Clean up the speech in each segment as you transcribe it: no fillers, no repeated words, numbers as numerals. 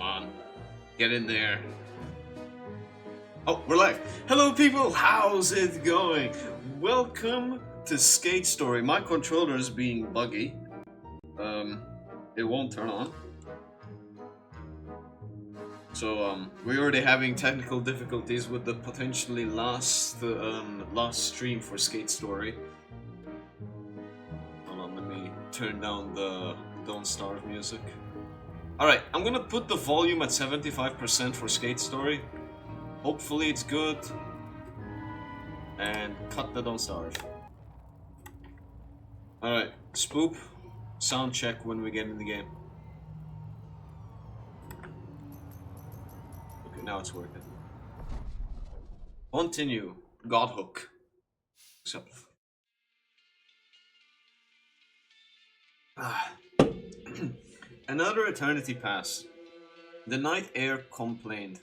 come on. Get in there. Oh, we're live. Hello, people. How's it going? Welcome to Skate Story. My controller is being buggy. It won't turn on. So, we're already having technical difficulties with the potentially last stream for Skate Story. Hold on, let me turn down the Don't Starve music. Alright, I'm gonna put the volume at 75% for Skate Story. Hopefully it's good. And cut the Don't Starve. Alright, Spoop, sound check when we get in the game. Okay, now it's working. Continue. Godhook. Except. Another eternity passed. The night air complained.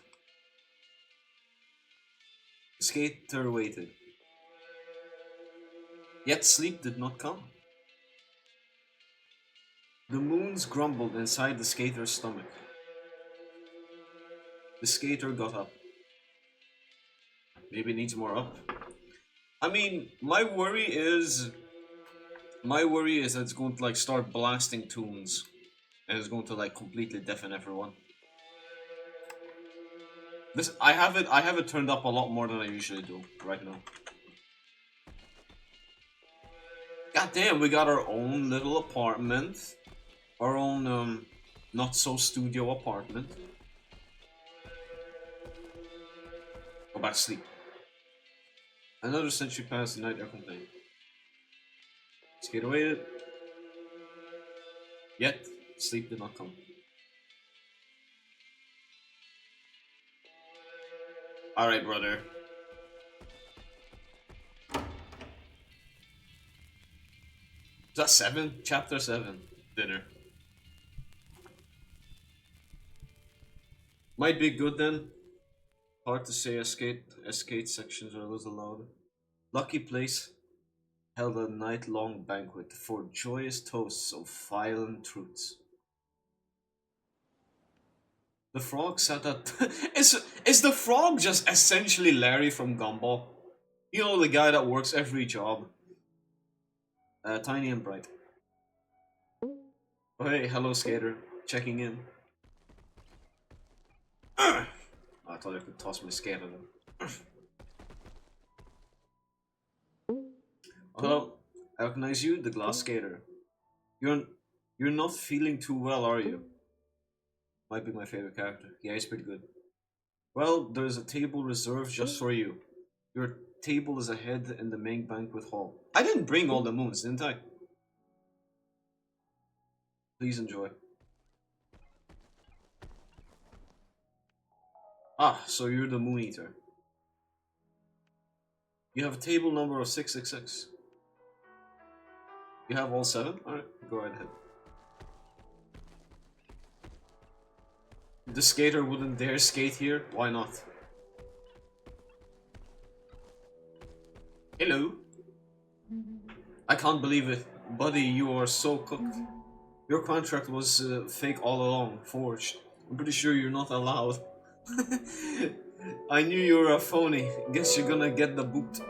The skater waited. Yet sleep did not come. The moons grumbled inside the skater's stomach. The skater got up. Maybe needs more up. I mean, my worry is that it's going to like start blasting tunes. And it's going to like completely deafen everyone. This I have it turned up a lot more than I usually do right now. God damn, we got our own little apartment. Our own not so studio apartment. Go back to sleep. Another century passed, the night air complained. Skater waited. Yet sleep did not come. Alright, brother. Is that 7? Chapter 7. Dinner. Might be good then. Hard to say, skate sections are a little loud. Lucky Place held a night-long banquet for joyous toasts of violent truths. The frog sat at... is the frog just essentially Larry from Gumball? You know, the guy that works every job. Tiny and bright. Oh, hey, hello, skater. Checking in. I thought I could toss my skate at him. Hello, I recognize you, the glass skater. You're not feeling too well, are you? Might be my favorite character. Yeah, he's pretty good. Well, there's a table reserved just for you. Your table is ahead in the main banquet hall. I didn't bring all the moons, didn't I? Please enjoy. Ah, so you're the Moon Eater. You have a table number of 666. You have all 7? Alright, go right ahead. The skater wouldn't dare skate here? Why not? Hello? I can't believe it. Buddy, you are so cooked. Your contract was fake all along, forged. I'm pretty sure you're not allowed. I knew you were a phony. Guess you're gonna get the boot.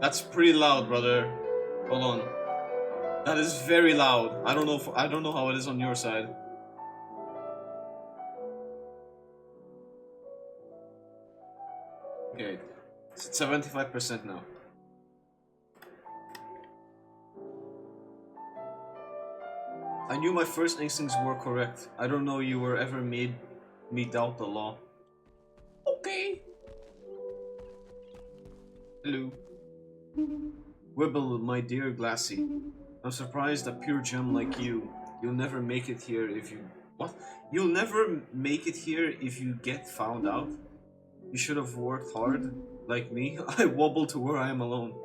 That's pretty loud, brother. Hold on. That is very loud. I don't know how it is on your side. Okay, it's at 75% now. I knew my first instincts were correct. I don't know you were ever made me doubt the law. Okay. Hello. Wibble, my dear Glassy. I'm surprised a pure gem like you'll never make it here if you... What? You'll never make it here if you get found out? You should have worked hard, like me. I wobble to where I am alone.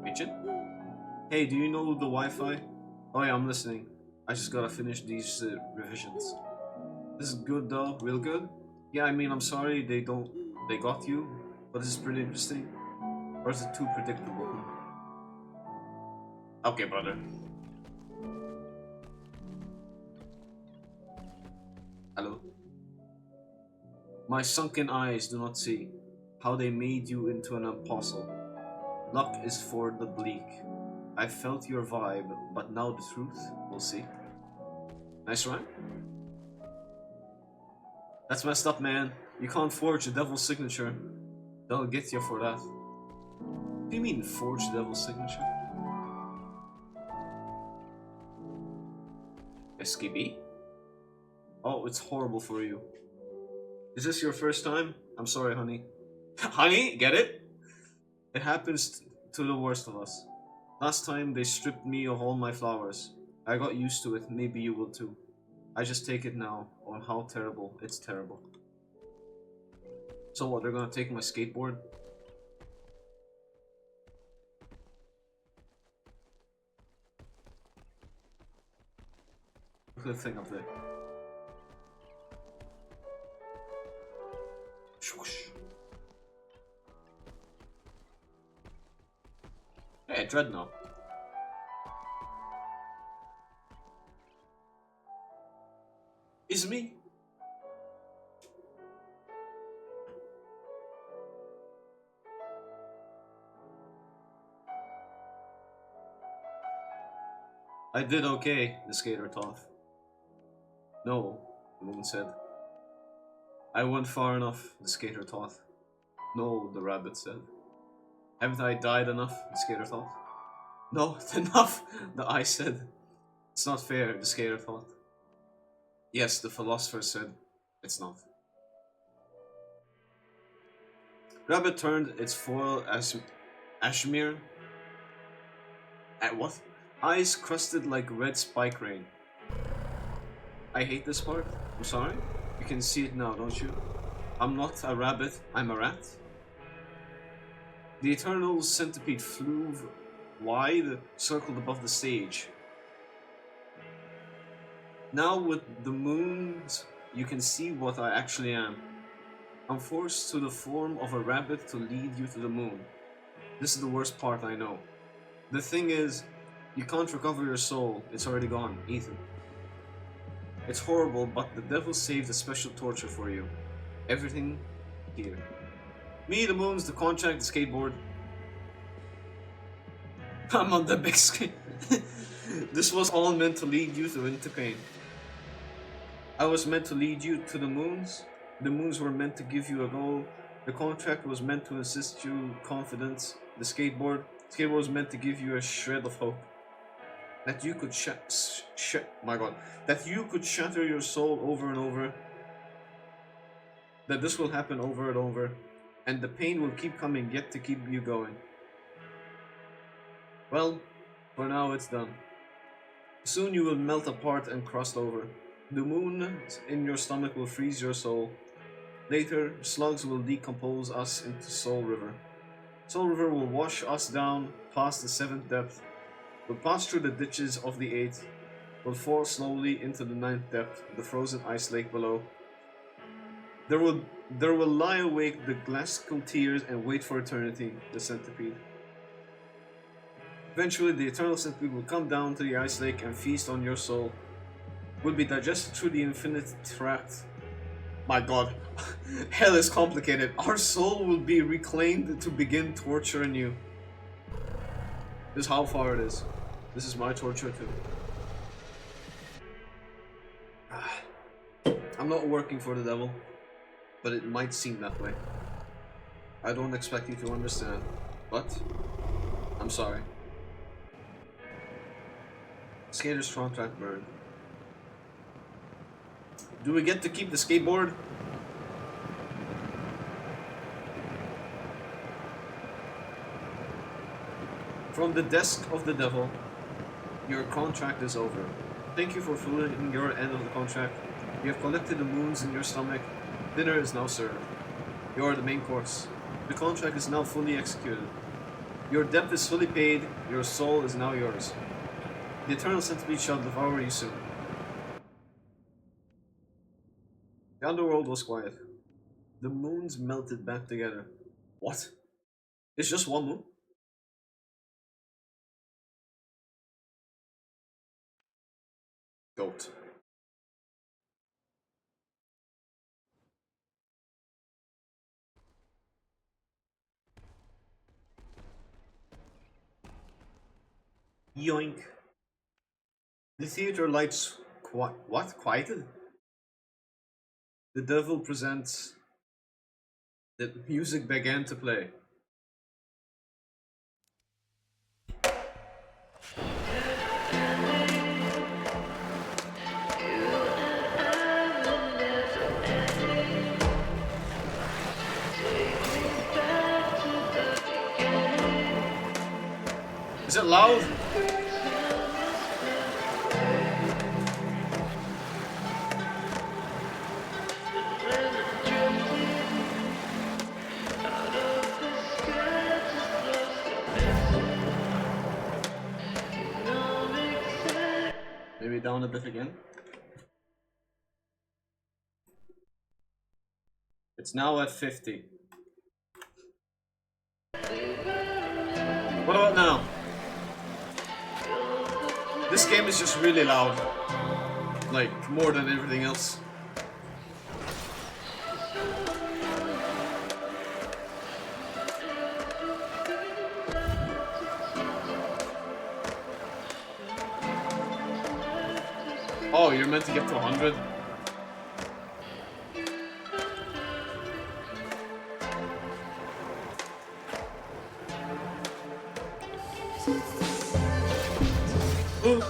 Agent? Hey, do you know the Wi-Fi? Oh yeah, I'm listening. I just gotta finish these revisions. This is good though, real good? Yeah, I mean, I'm sorry they got you, but this is pretty interesting. Or is it too predictable? Okay, brother. Hello? My sunken eyes do not see how they made you into an apostle. Luck is for the bleak. I felt your vibe, but now the truth, we'll see. Nice rhyme? That's messed up, man. You can't forge a devil's signature. They'll get you for that. What do you mean, forge the devil's signature? SKB? Oh, it's horrible for you. Is this your first time? I'm sorry, honey. Honey, get it? It happens to the worst of us. Last time they stripped me of all my flowers. I got used to it, maybe you will too. I just take it now. Oh, how terrible. It's terrible. So what, they're gonna take my skateboard? Look at the thing up there. Swoosh. Hey, Dreadnought. Is me? I did okay, the skater thought. No, the woman said. I went far enough, the skater thought. No, the rabbit said. Haven't I died enough, the skater thought. No, enough, the eye said. It's not fair, the skater thought. Yes, the philosopher said. It's not. Rabbit turned its foil as ashmere. At what? Eyes crusted like red spike rain. I hate this part. I'm sorry. You can see it now, don't you? I'm not a rabbit, I'm a rat. The eternal centipede flew wide, circled above the stage. Now with the moons, you can see what I actually am. I'm forced to the form of a rabbit to lead you to the moon. This is the worst part, I know. The thing is, you can't recover your soul. It's already gone, Ethan. It's horrible, but the devil saved a special torture for you. Everything here. Me, the moons, the contract, the skateboard. I'm on the big screen. This was all meant to lead you into pain. I was meant to lead you to the moons. The moons were meant to give you a goal. The contract was meant to assist you confidence. The skateboard was meant to give you a shred of hope. That you could that you could shatter your soul over and over. That this will happen over and over, and the pain will keep coming yet to keep you going. Well, for now it's done. Soon you will melt apart and crust over. The moon in your stomach will freeze your soul. Later, slugs will decompose us into Soul River. Soul River will wash us down past the 7th depth. We'll pass through the ditches of the 8th. We'll fall slowly into the 9th depth, the frozen ice lake below. There will lie awake the glacial tears and wait for eternity, the centipede. Eventually, the eternal centipede will come down to the ice lake and feast on your soul. Will be digested through the infinite tract. My god, hell is complicated. Our soul will be reclaimed to begin torture anew. This is how far it is. This is my torture too. I'm not working for the devil, but it might seem that way. I don't expect you to understand, but I'm sorry. Skater's contract burned. Do we get to keep the skateboard? From the desk of the devil, your contract is over. Thank you for fulfilling your end of the contract. You have collected the moons in your stomach. Dinner is now served. You are the main course. The contract is now fully executed. Your debt is fully paid. Your soul is now yours. The eternal centipede shall devour you soon. The underworld was quiet. The moons melted back together. What? It's just one moon? Goat. Yoink. The theater lights quieted? The devil presents. The music began to play. Is it loud? Maybe down a bit again. It's now at 50. What about now? This game is just really loud. Like, more than everything else. Oh, you're meant to get to 100? Nope.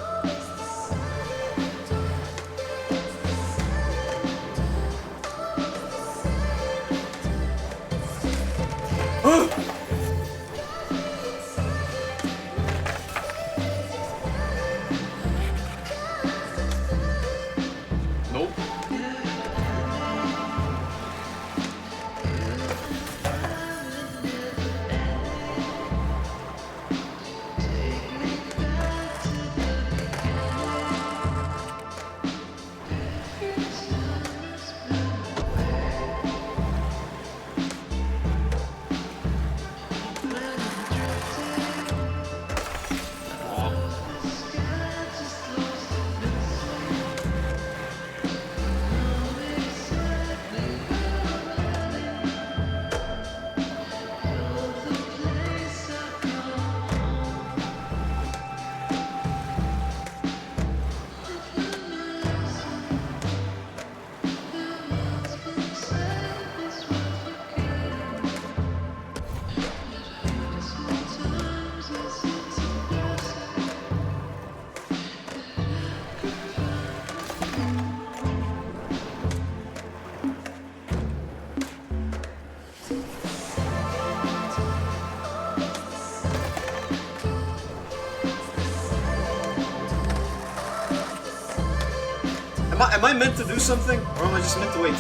Am I meant to do something, or am I just meant to wait?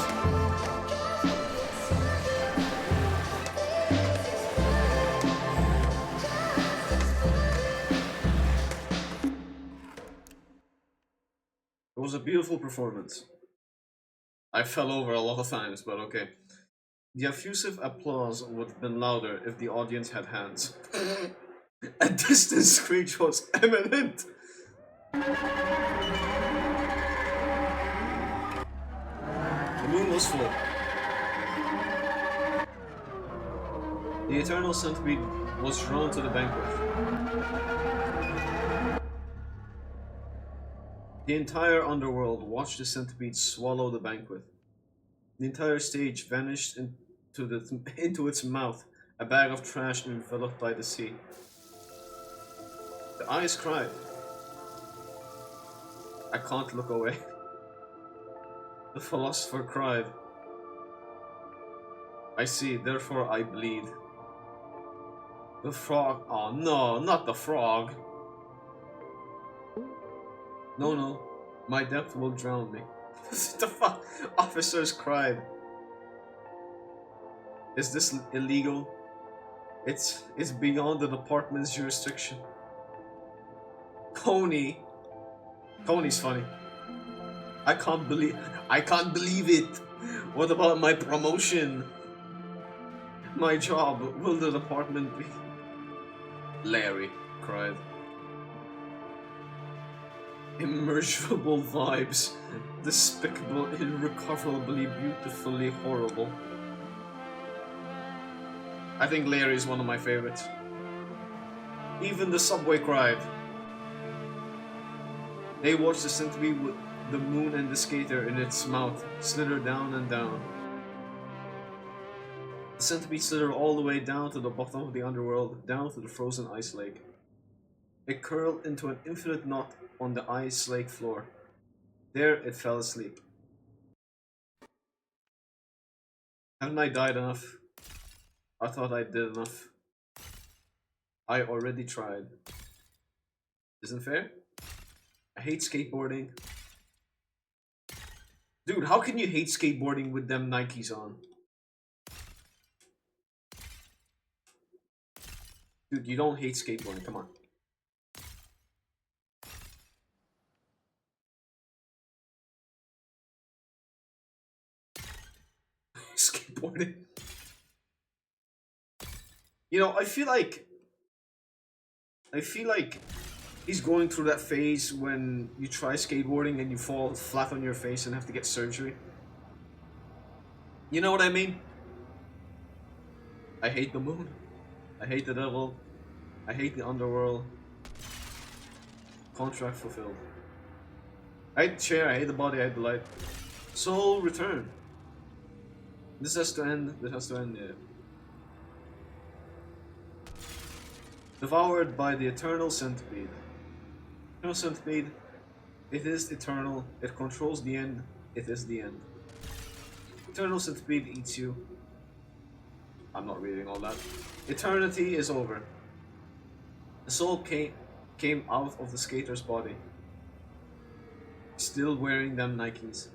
It was a beautiful performance. I fell over a lot of times, but okay. The effusive applause would have been louder if the audience had hands. A distant screech was imminent. The moon was full. The eternal centipede was drawn to the banquet. The entire underworld watched the centipede swallow the banquet. The entire stage vanished into its mouth, a bag of trash enveloped by the sea. The eyes cried. I can't look away. The philosopher cried. I see, therefore I bleed. The frog. Oh no, not the frog. No, my depth will drown me. The fuck? Officers cried. Is this illegal? It's beyond the department's jurisdiction. Coney's funny. I can't believe it. What about my promotion? My job, will the department be? Larry cried. Immeasurable vibes. Despicable, irrecoverably, beautifully horrible. I think Larry is one of my favorites. Even the subway cried. They watched the centipede with the moon and the skater in its mouth slither down and down. The centipede slithered all the way down to the bottom of the underworld, down to the frozen ice lake. It curled into an infinite knot on the ice lake floor. There it fell asleep. Haven't I died enough? I thought I did enough. I already tried. Isn't fair? I hate skateboarding. Dude, how can you hate skateboarding with them Nikes on? Dude, you don't hate skateboarding, come on. Skateboarding. You know, I feel like he's going through that phase when you try skateboarding and you fall flat on your face and have to get surgery. You know what I mean? I hate the moon. I hate the devil. I hate the underworld. Contract fulfilled. I hate the chair, I hate the body, I hate the light. Soul return. This has to end. This has to end, yeah. Devoured by the eternal centipede. Eternal centipede. It is eternal. It controls the end. It is the end. Eternal centipede eats you. I'm not reading all that. Eternity is over. The soul came out of the skater's body. Still wearing them Nikes.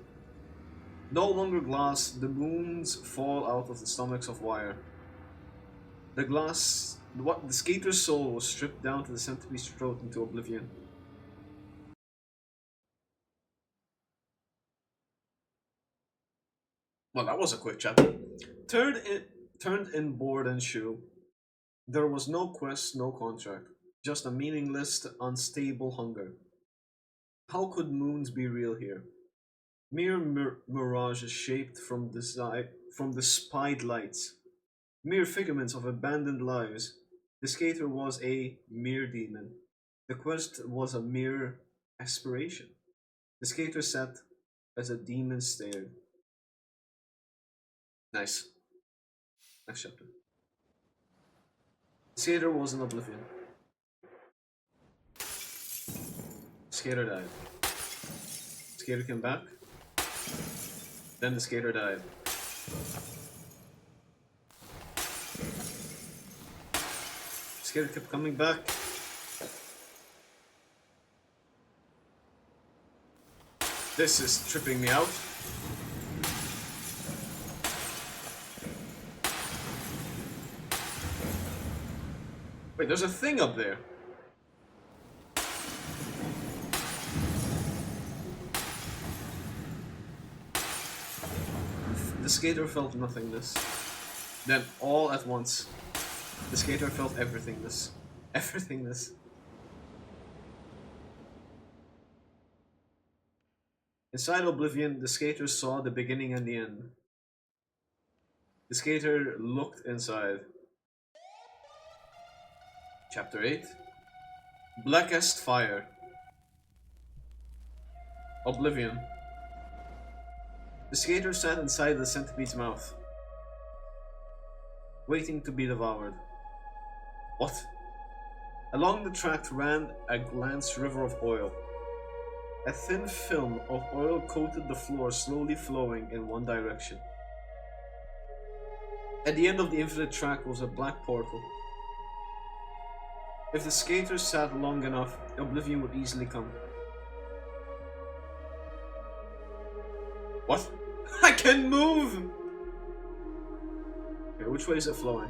No longer glass, the moons fall out of the stomachs of wire. The skater's soul was stripped down to the centipede's throat into oblivion. Well, that was a quick chapter. Turned in board and shoe. There was no quest, no contract. Just a meaningless, unstable hunger. How could moons be real here? Mere mirages shaped from the spied lights. Mere figments of abandoned lives. The skater was a mere demon. The quest was a mere aspiration. The skater sat as a demon stared. Nice. Next chapter. The skater was in oblivion. The skater died. The skater came back. Then the skater died. The skater kept coming back. This is tripping me out. Wait, there's a thing up there. The skater felt nothingness. Then, all at once, the skater felt everythingness. Everythingness. Inside oblivion, the skater saw the beginning and the end. The skater looked inside. Chapter 8. Blackest Fire. Oblivion. The skater sat inside the centipede's mouth, waiting to be devoured. What? Along the track ran a glanced river of oil. A thin film of oil coated the floor, slowly flowing in one direction. At the end of the infinite track was a black portal. If the skater sat long enough, oblivion would easily come. What? I can move! Okay, which way is it flowing?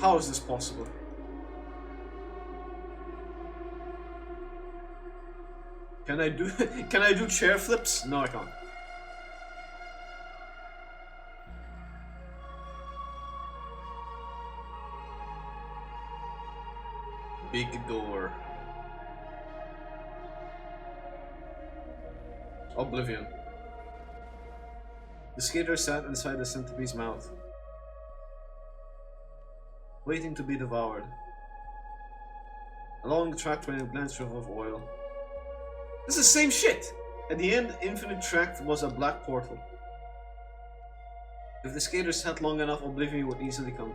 How is this possible? Can I do chair flips? No, I can't. big door. Oblivion. The skater sat inside the centipede's mouth, waiting to be devoured. Along the track ran a glance of oil. This is the same shit! At the end, infinite tract was a black portal. If the skater sat long enough, oblivion would easily come.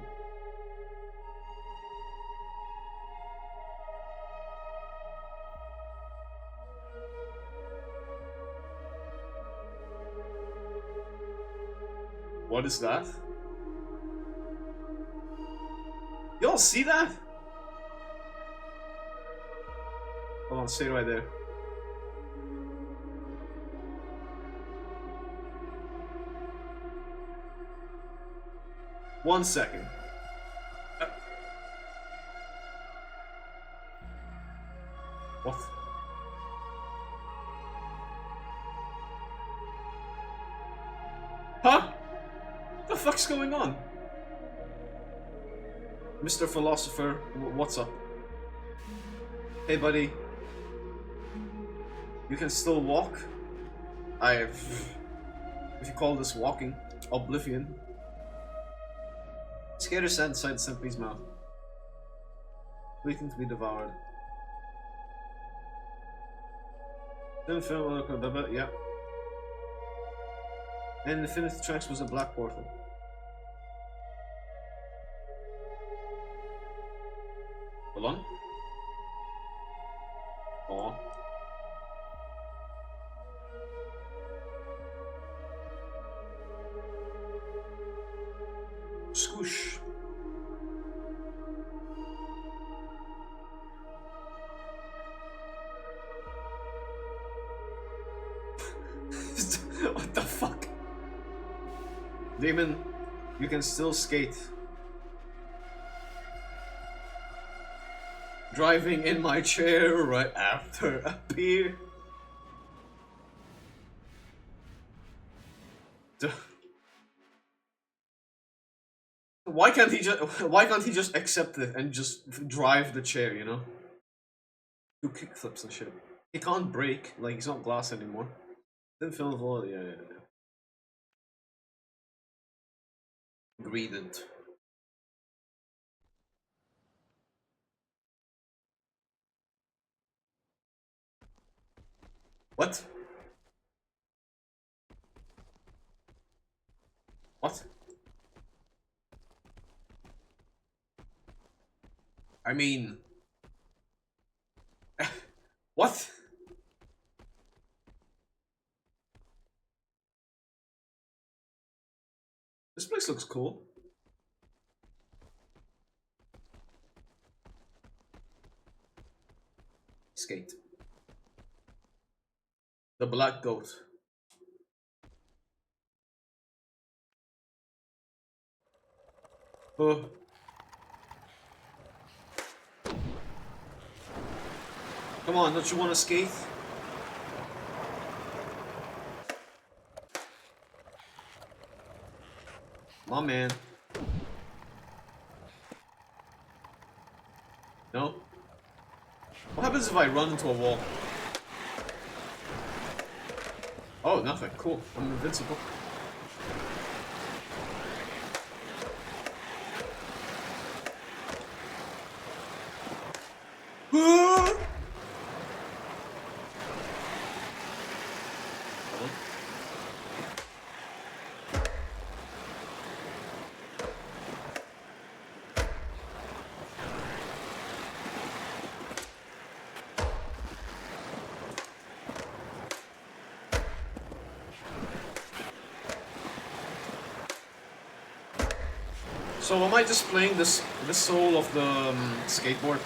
What is that? Y'all see that? Hold on, stay right there. One second. What? Huh? What the fuck's going on? Mr. Philosopher, what's up? Hey buddy. You can still walk? If you call this walking. Oblivion. Skater sat inside the centipede's mouth, waiting to be devoured. Then film, yeah. And Infinity Tracks was a black portal. Hold on. Aw. Swoosh. What the fuck? Demon, you can still skate. Driving in my chair right after a beer. Why can't he just accept it and just drive the chair, you know? Do kickflips and shit. He can't break, like he's not glass anymore. Then film of all, yeah. Greeded. What? What? I mean... What? This place looks cool. Skate. The black goat. Oh. Come on, don't you want to skate? My man. No? What happens if I run into a wall? Oh, nothing. Cool. I'm invincible. So am I just playing the soul of the skateboard?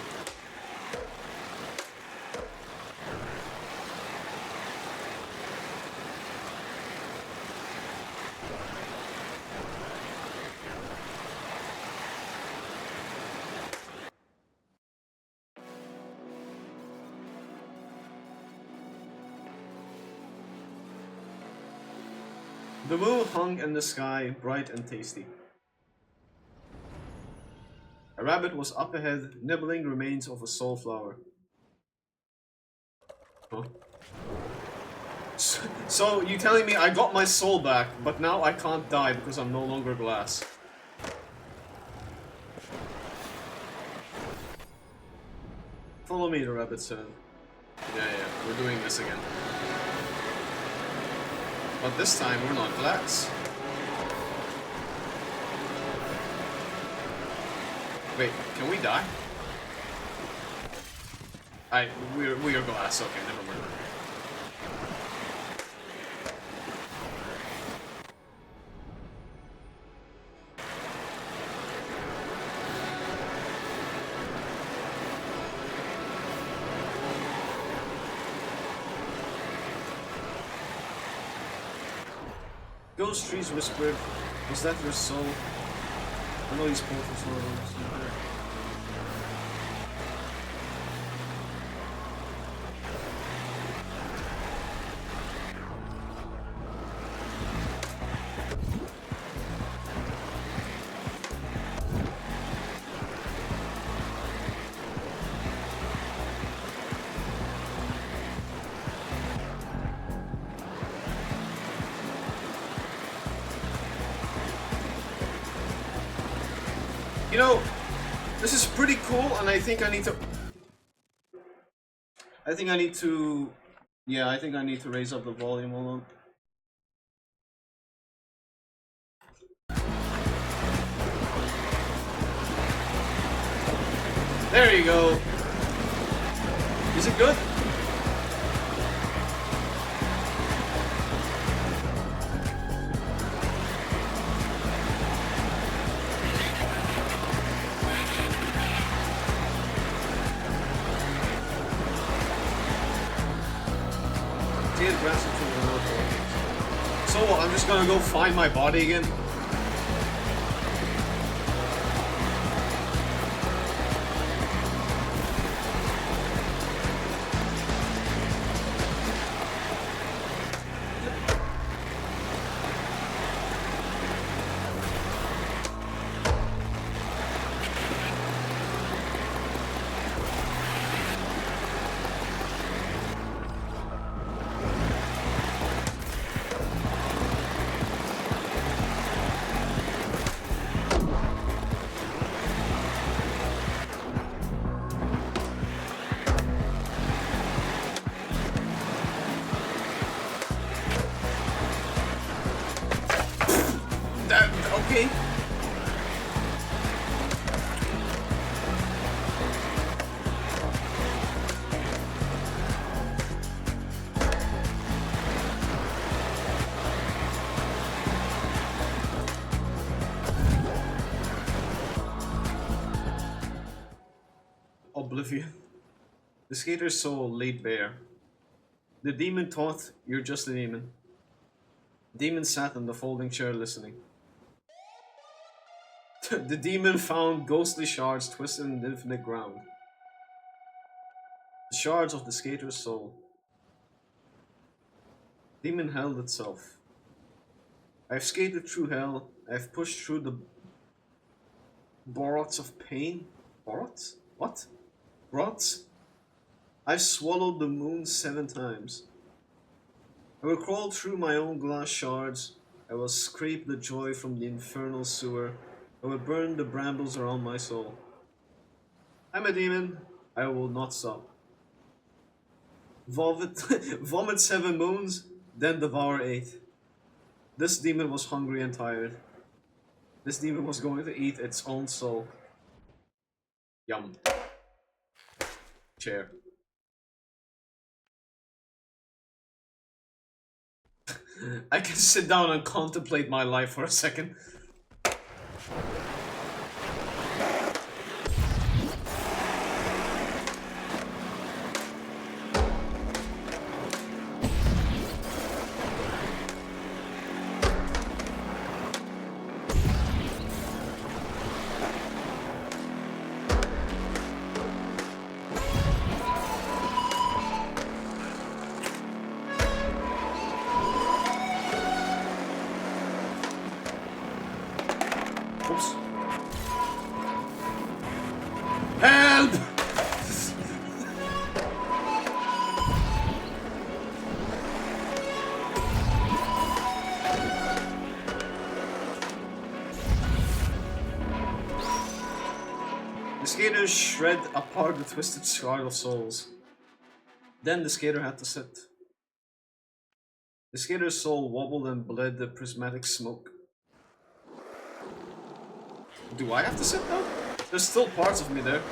The moon hung in the sky, bright and tasty. A rabbit was up ahead, nibbling remains of a soul flower. Huh? So you telling me I got my soul back, but now I can't die because I'm no longer glass? Follow me, the rabbit said. Yeah, we're doing this again. But this time we're not glass. Wait, can we die? We are glass. Okay, never mind. Ghost trees whispered, "Was that your soul?" I know these portals are there. You know, this is pretty cool, and I think I need to... Yeah, I think I need to raise up the volume a little. There you go. Is it good? So what, I'm just gonna go find my body again? Okay. Oblivion. The skater's soul laid bare. The demon thought, "You're just a demon." The demon sat in the folding chair listening. The demon found ghostly shards twisted in the infinite ground. The shards of the skater's soul. The demon held itself. I've skated through hell. I've pushed through the borots of pain. Borots? What? Rots? I've swallowed the moon 7 times. I will crawl through my own glass shards. I will scrape the joy from the infernal sewer. I will burn the brambles around my soul. I'm a demon. I will not stop. Vomit 7 moons, then devour 8. This demon was hungry and tired. This demon was going to eat its own soul. Yum. Chair. I can sit down and contemplate my life for a second. Help! The skaters shred apart the twisted shard of souls. Then the skater had to sit. The skater's soul wobbled and bled the prismatic smoke. Do I have to sit now? There's still parts of me there.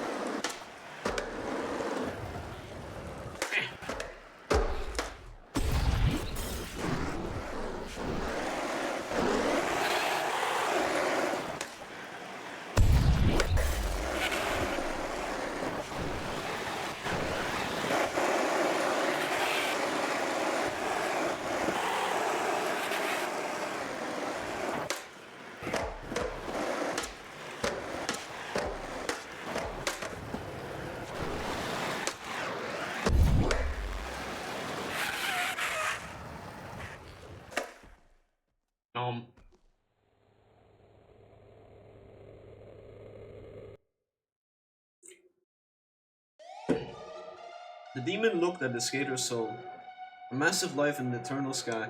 The demon looked at the skater's soul, a massive life in the eternal sky.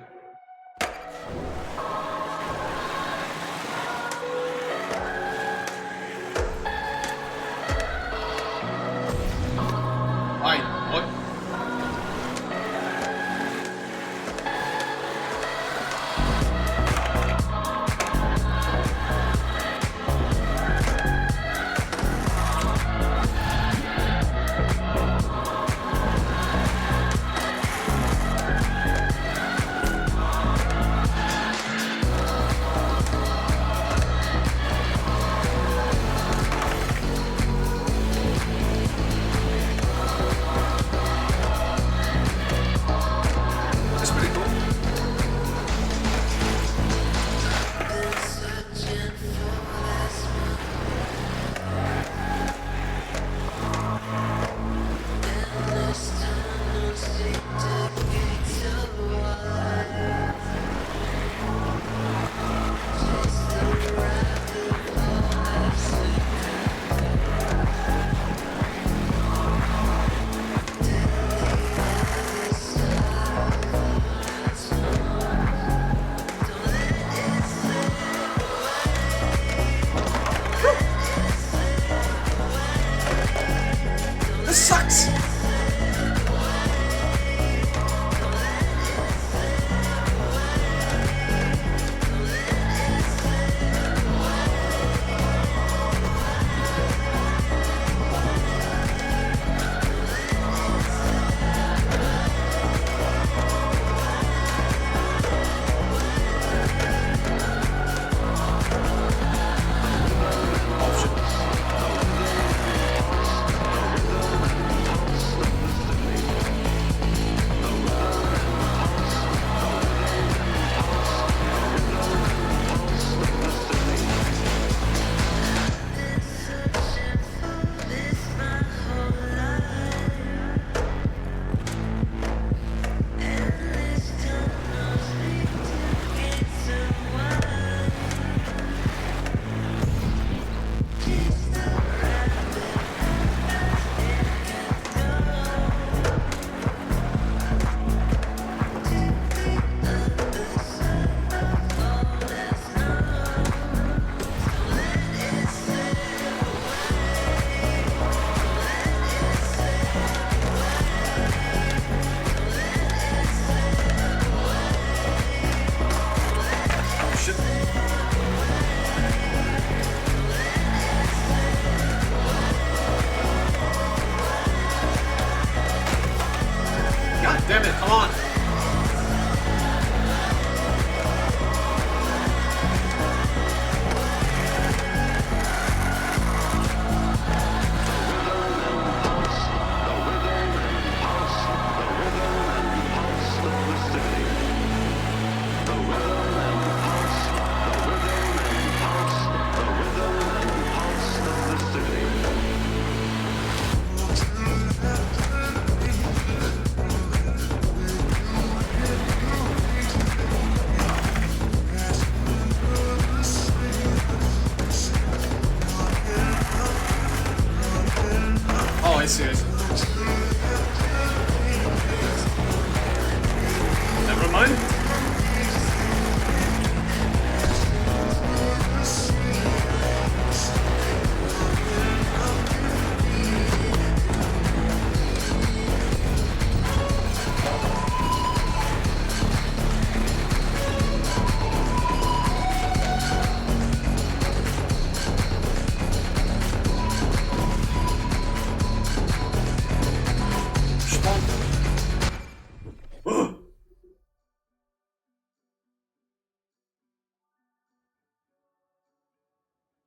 What?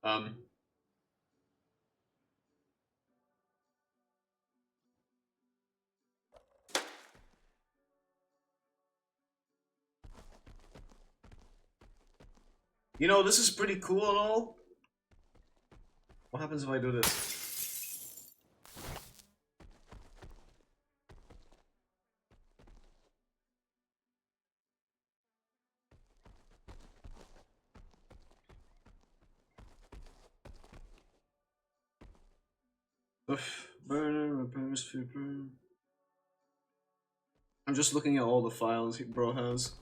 Um, you know, this is pretty cool and all. What happens if I do this? Burner, repairs, paper. I'm just looking at all the files bro has.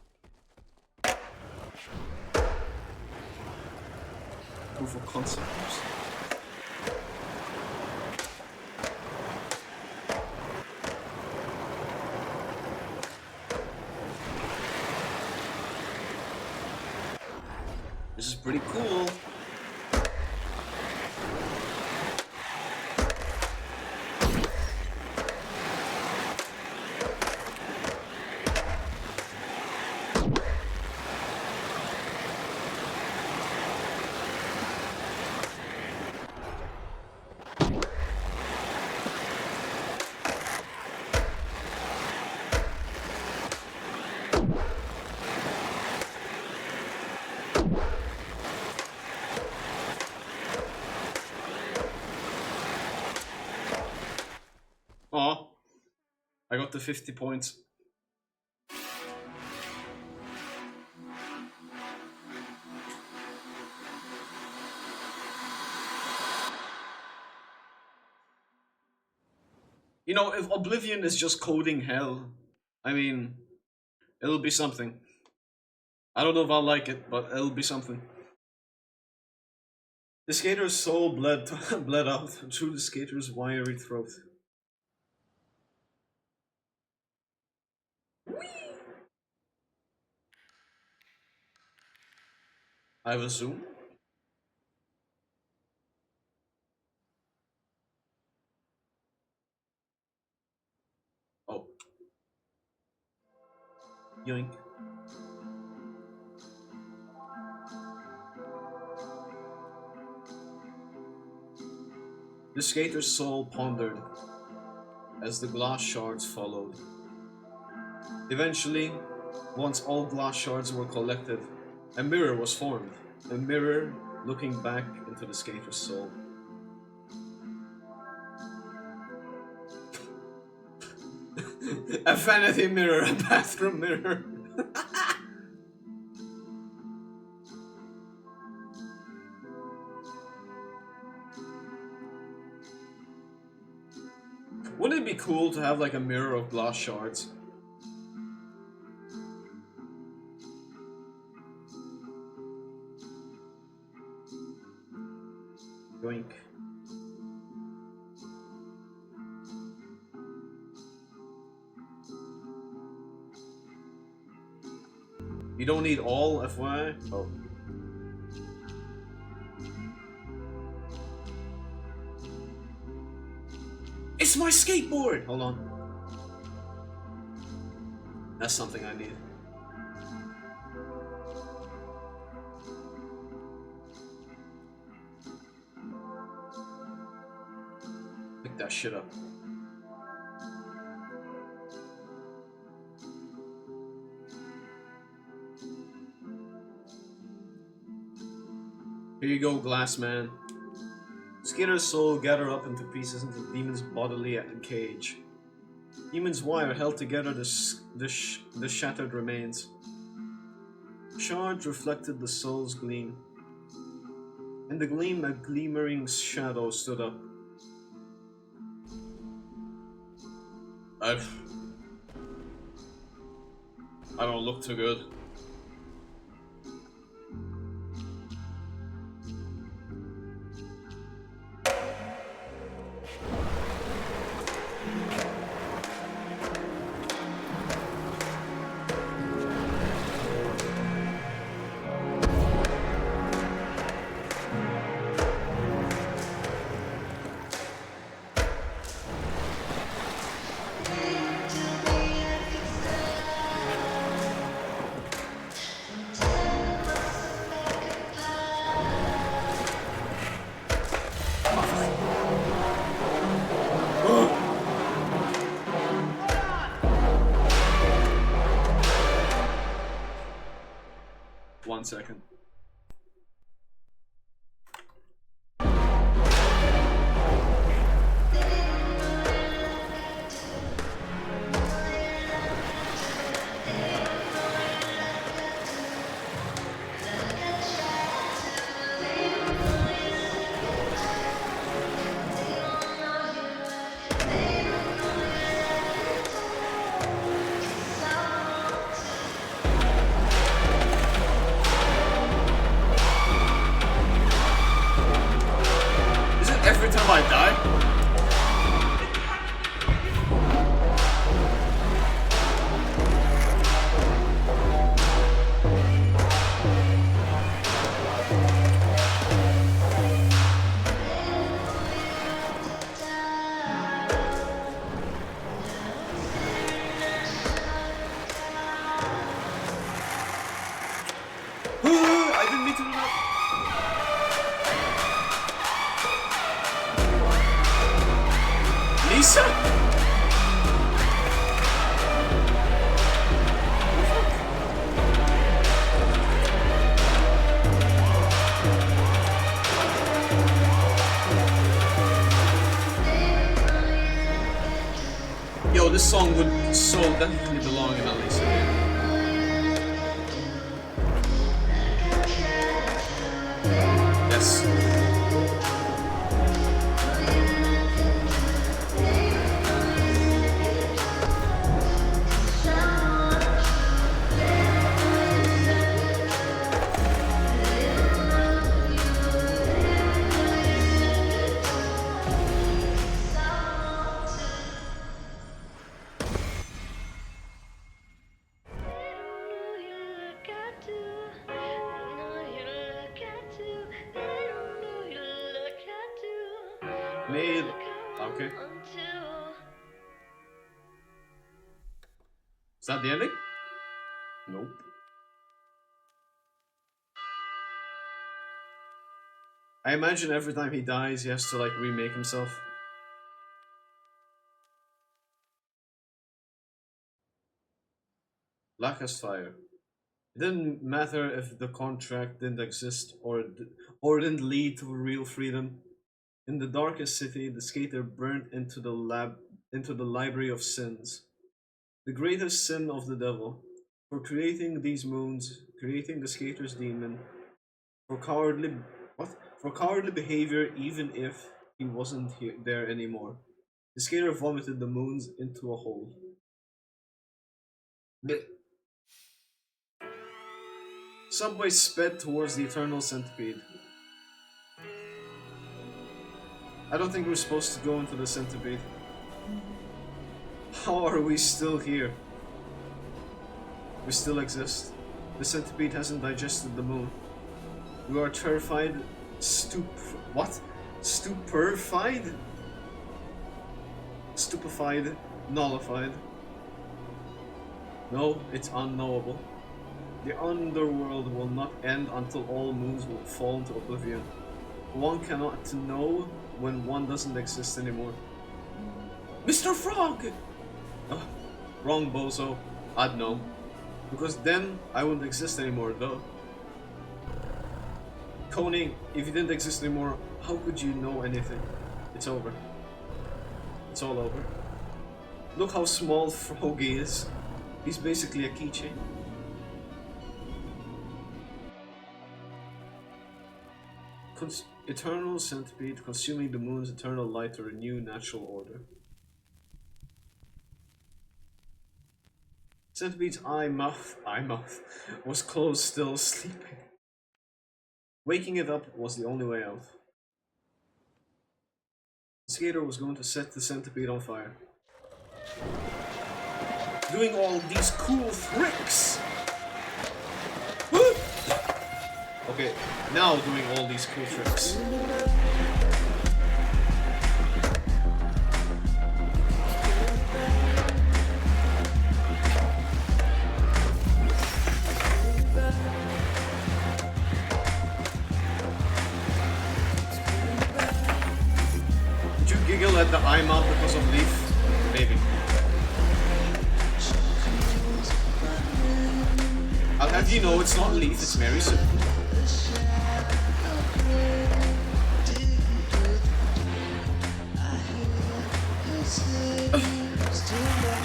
Proof of concept. This is pretty cool. Aw, I got the 50 points. You know, if Oblivion is just coding hell, I mean, it'll be something. I don't know if I'll like it, but it'll be something. The skater's soul bled out through the skater's wiry throat. I have a zoom. Oh. Yoink. The skater's soul pondered as the glass shards followed. Eventually, once all glass shards were collected, a mirror was formed. A mirror looking back into the skater's soul. A vanity mirror, a bathroom mirror. Wouldn't it be cool to have like a mirror of glass shards? Yoink. You don't need all, FYI? Oh. It's my skateboard! Hold on. That's something I need. Pick that shit up. Here you go, glass man. Skater's soul gathered up into pieces into the demon's bodily cage. Demon's wire held together the shattered remains. Shards reflected the soul's gleam. In the gleam, a glimmering shadow stood up. I don't look too good. Every time I die? I didn't mean to do that. Lisa? Yo, this song would so definitely belong in a Lisa game. Yes. Made. Okay. Is that the ending? Nope. I imagine every time he dies, he has to like remake himself. Black as fire. It didn't matter if the contract didn't exist or didn't lead to real freedom. In the darkest city, the skater burned into the library of sins. The greatest sin of the devil, for creating these moons, creating the skater's demon, for cowardly for cowardly behavior even if he wasn't there anymore. The skater vomited the moons into a hole. Blech. Subway sped towards the eternal centipede. I don't think we're supposed to go into the centipede. How are we still here? We still exist. The centipede hasn't digested the moon. We are terrified, Stupefied? Stupefied, nullified. No, it's unknowable. The underworld will not end until all moons will fall into oblivion. One cannot know when one doesn't exist anymore. Mr. Frog! Oh, wrong, bozo. I'd know. Because then I wouldn't exist anymore, though. Coney, if you didn't exist anymore, how could you know anything? It's over. It's all over. Look how small Froggy is. He's basically a keychain. Eternal centipede consuming the moon's eternal light to renew natural order. Centipede's eye mouth was closed, still sleeping. Waking it up was the only way out. The skater was going to set the centipede on fire. Doing all these cool tricks! Okay, now doing all these cool tricks. Did you giggle at the eye mouth because of Leaf? Maybe. I'll have you know it's not Leaf, it's Mary Sue.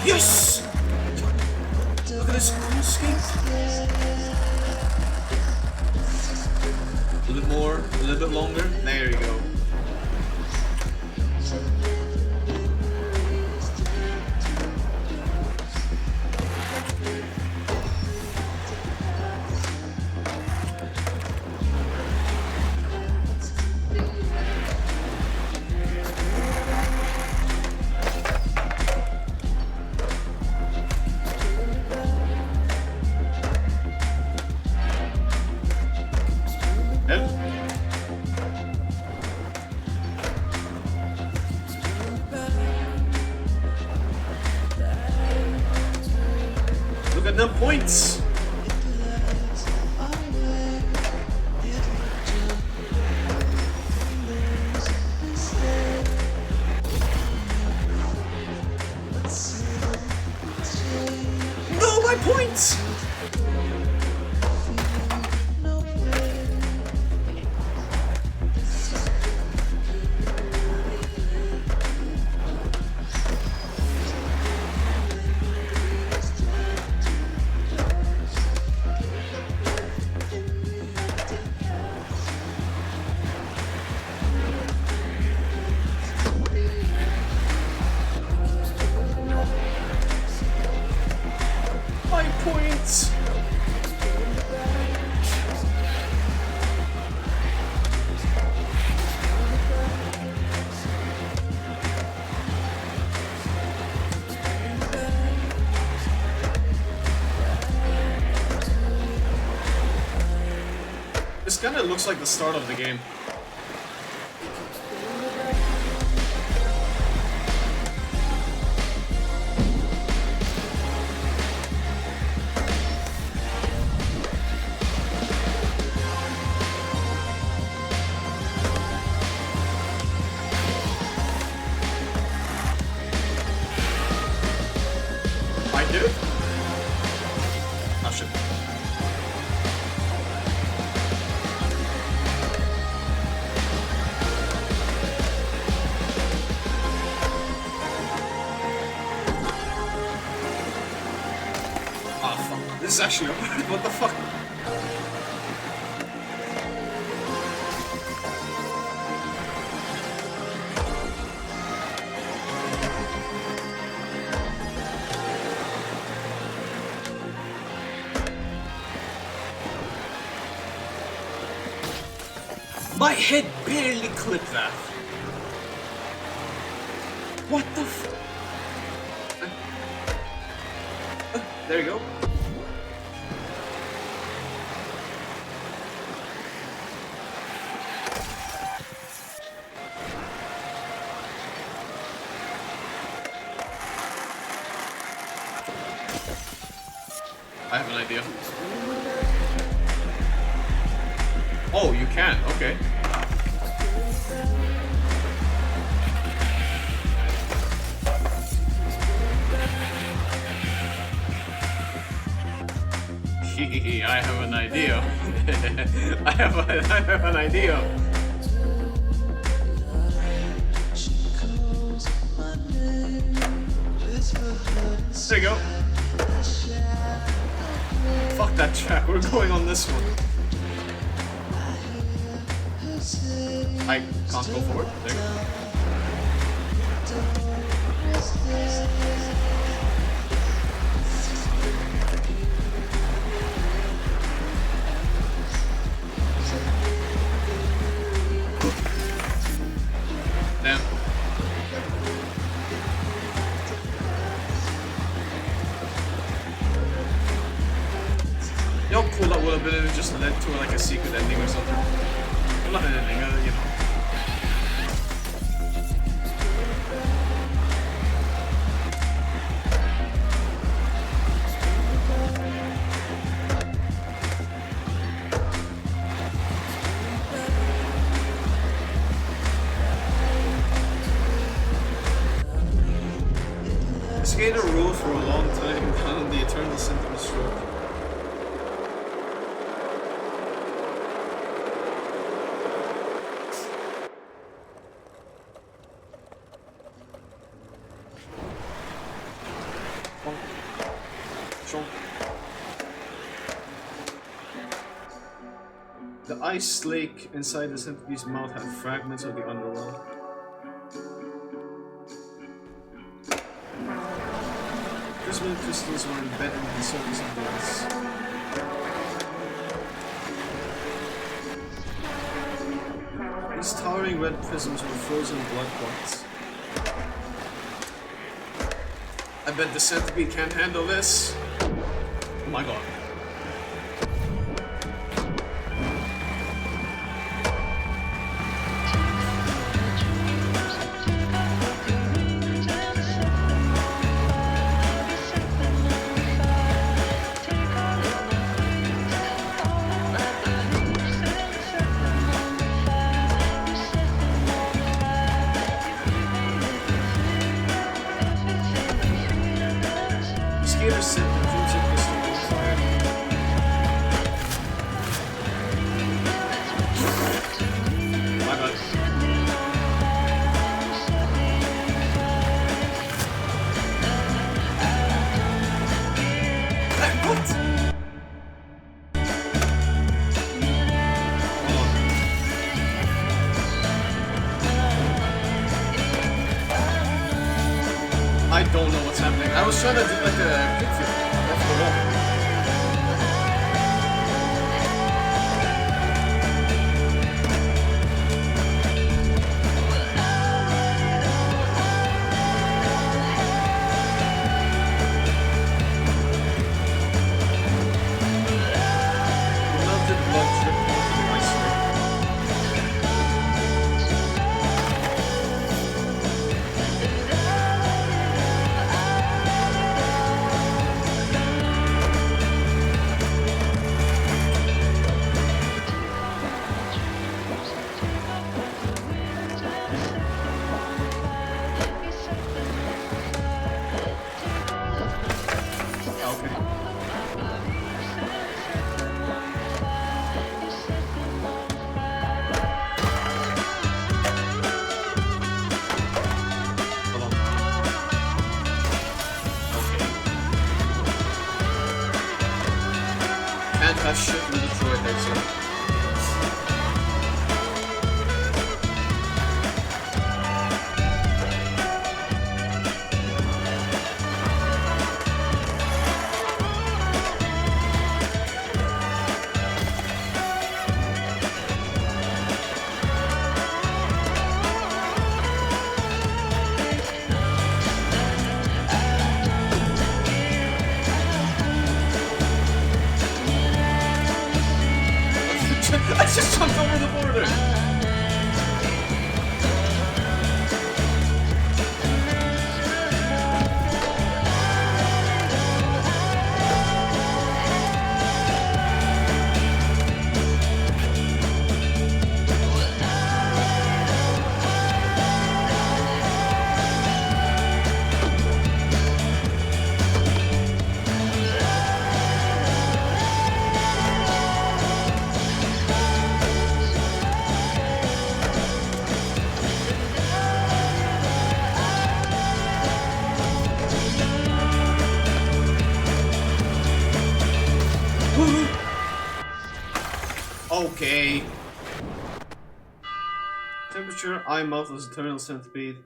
Yes! Look at this cool skate. A little bit more, a little bit longer. There you go. them points! No, my points! Points. This kind of looks like the start of the game. This is actually what the fuck? My head barely clipped that. What the f... there you go. I have an idea. Oh, you can, okay. I have an idea. I have an idea. There you go. Fuck that track, we're going on this one. I can't go forward. There you go. Damn. You know how cool that would have been if it just led to like a secret ending or something? Well, not an ending, you know. This gator ruled for a long time on the eternal symptom stroke. The ice lake inside the centipede's mouth had fragments of the underworld. Prism crystals were embedded in the surface of the ice. These towering red prisms were frozen blood clots. I bet the centipede can't handle this. Oh my god. skater set the crimson crystal on fire. My bad. What? I don't know what's happening. I was trying to do like a kickflip off the wall. Melted blood dripped onto the ice rink. Okay. Hold on. Okay. Can't have shit with Detroit next year. I just jumped over the border! Okay. Temperature, eye, mouth is eternal centipede.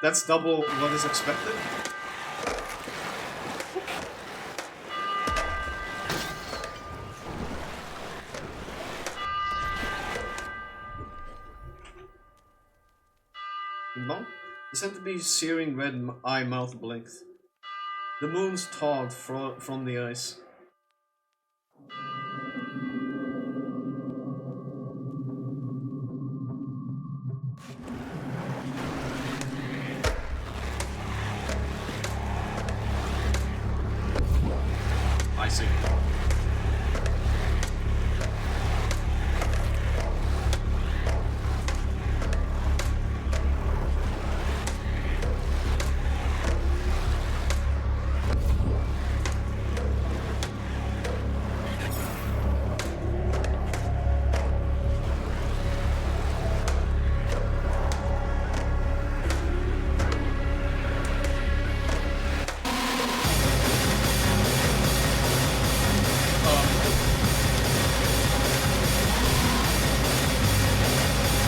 That's double what is expected. The centipede's searing red eye mouth blinked. The moons thawed from the ice. I see.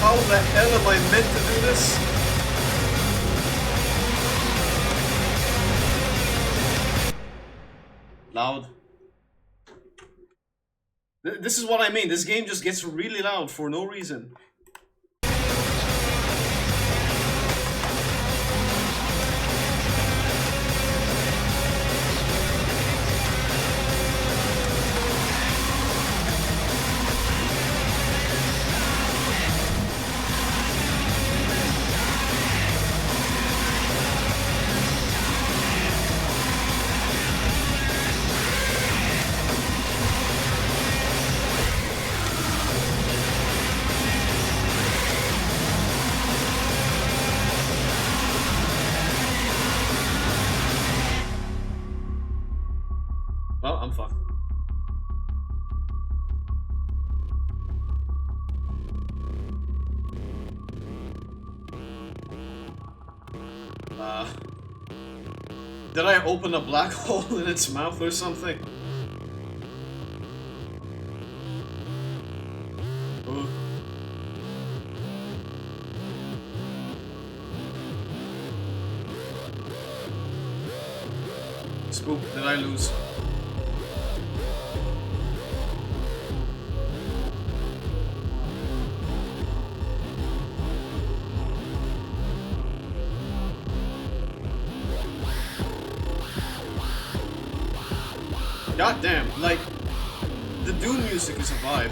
How the hell am I meant to do this? Loud. This is what I mean. This game just gets really loud for no reason. Uh, did I open a black hole in its mouth or something? Ooh. Spook, did I lose? God damn, like, the Doom music is a vibe.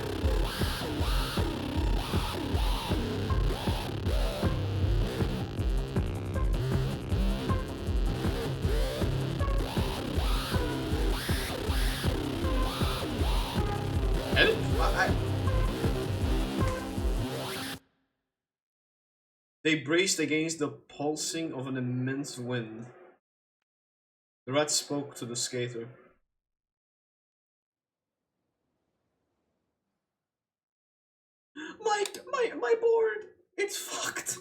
Edit? They braced against the pulsing of an immense wind. The rat spoke to the skater. My board! It's fucked!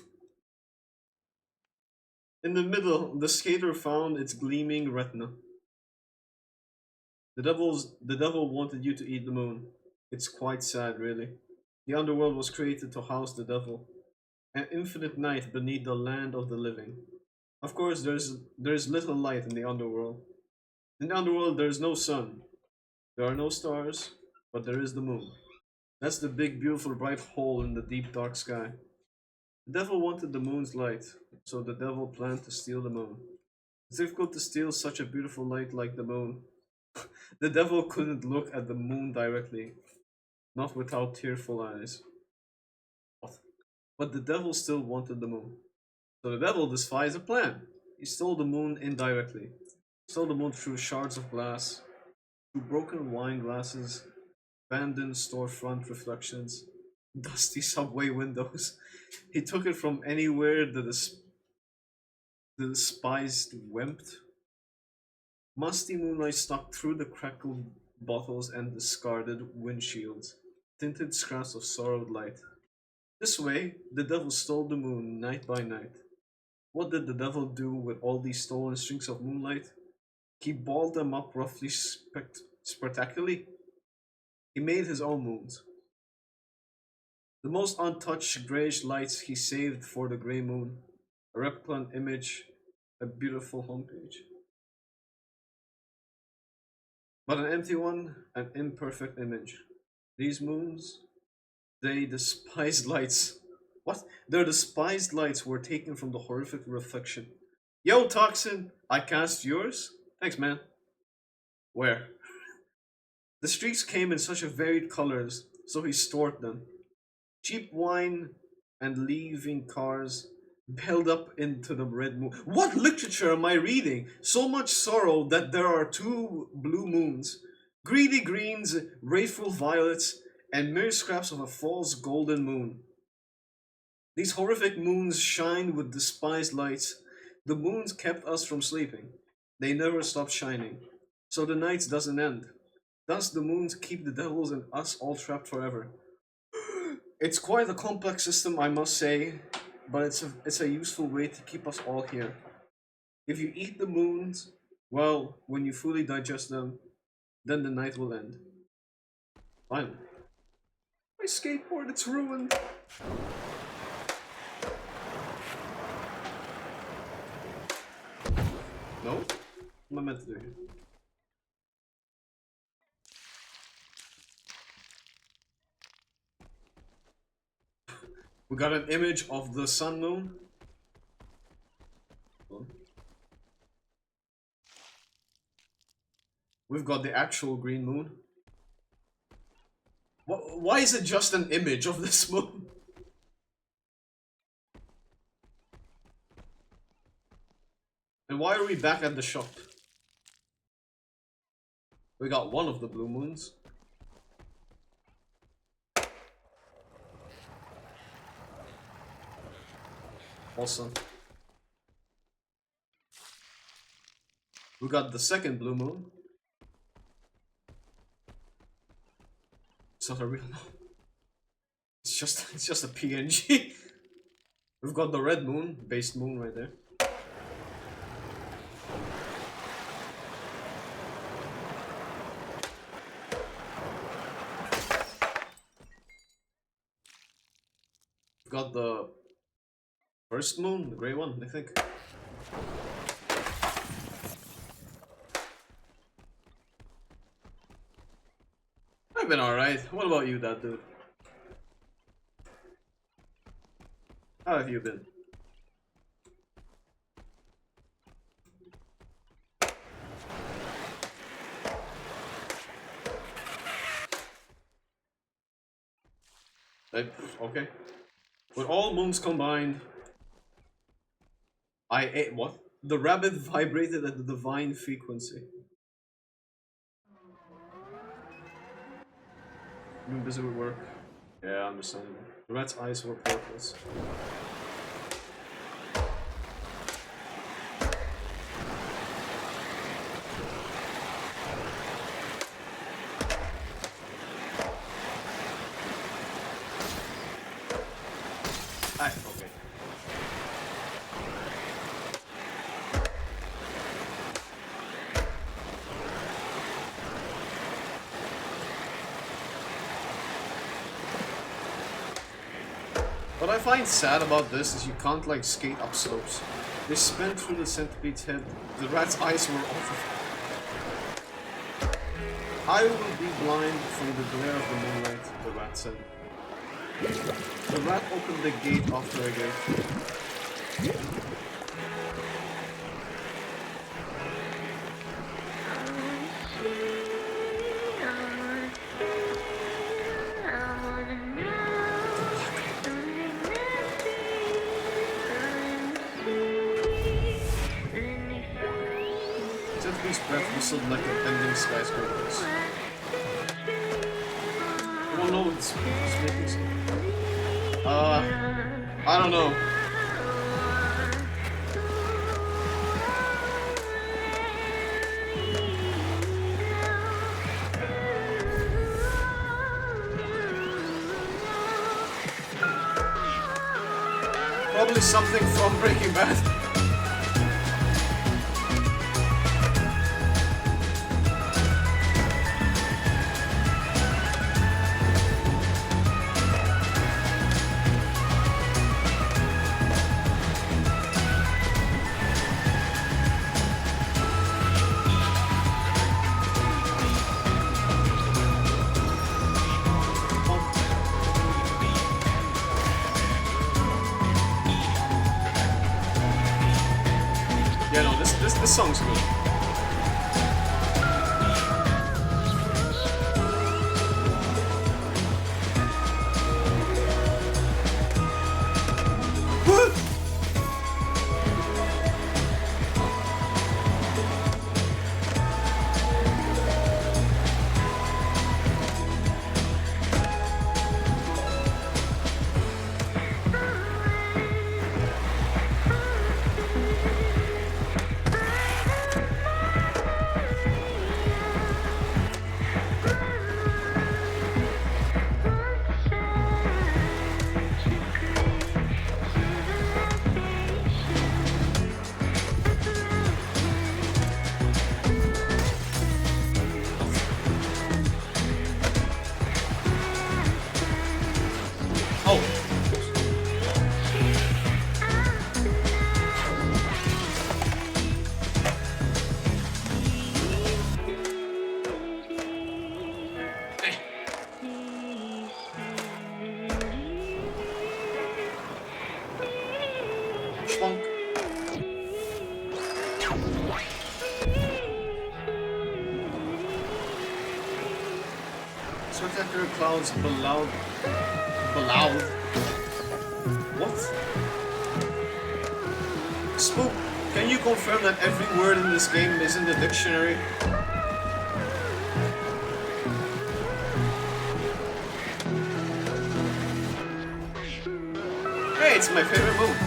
In the middle, the skater found its gleaming retina. The devil wanted you to eat the moon. It's quite sad, really. The underworld was created to house the devil, an infinite night beneath the land of the living. Of course, there's little light in the underworld. In the underworld, there is no sun. There are no stars, but there is the moon. That's the big, beautiful, bright hole in the deep, dark sky. The devil wanted the moon's light, so the devil planned to steal the moon. It's difficult to steal such a beautiful light like the moon. The devil couldn't look at the moon directly, not without tearful eyes. What? But the devil still wanted the moon. So the devil devised a plan. He stole the moon indirectly. Stole the moon through shards of glass, through broken wine glasses, abandoned storefront reflections, dusty subway windows. He took it from anywhere the despised wemped. Musty moonlight stuck through the crackled bottles and discarded windshields, tinted scraps of sorrowed light. This way, the devil stole the moon night by night. What did the devil do with all these stolen streaks of moonlight? He balled them up roughly spectacularly. He made his own moons. The most untouched greyish lights he saved for the grey moon. A replicant image, a beautiful homepage. But an empty one, an imperfect image. These moons, they despised lights. What? Their despised lights were taken from the horrific reflection. Yo, Toxin, I cast yours? Thanks, man. Where? The streaks came in such a varied colors, so he stored them. Cheap wine and leaving cars build up into the red moon. What literature am I reading? So much sorrow that there are two blue moons, greedy greens, wrathful violets, and mere scraps of a false golden moon. These horrific moons shine with despised lights. The moons kept us from sleeping. They never stopped shining. So the night doesn't end. Thus the moons keep the devils and us all trapped forever. It's quite a complex system, I must say, but it's a useful way to keep us all here. If you eat the moons, well, when you fully digest them, then the night will end. Finally. My skateboard, it's ruined. No? What am I meant to do here? We got an image of the sun moon. We've got the actual green moon. Why is it just an image of this moon? And why are we back at the shop? We got one of the blue moons. Awesome. We got the second blue moon. It's not a real moon. It's just a PNG. We've got the red moon, based moon right there. got the first moon, the grey one, I think. I've been alright. What about you, that dude? How have you been? Okay. With all moons combined, I ate what? The rabbit vibrated at the divine frequency. Been busy with work. Yeah, understandable. The rat's eyes were portals. Okay. What I find sad about this is you can't like skate up slopes. They spin through the centipede's head. The rat's eyes were off. I will be blind from the glare of the moonlight, the rat said. The rat opened the gate after a gate. Centipede's breath whistled like a bending skyscrapers. Oh no, it's making some... I don't know. Probably something from Breaking Bad. Yeah, no, this song's good. Spectacular clouds below. What? Spook, can you confirm that every word in this game is in the dictionary? Hey, it's my favorite move.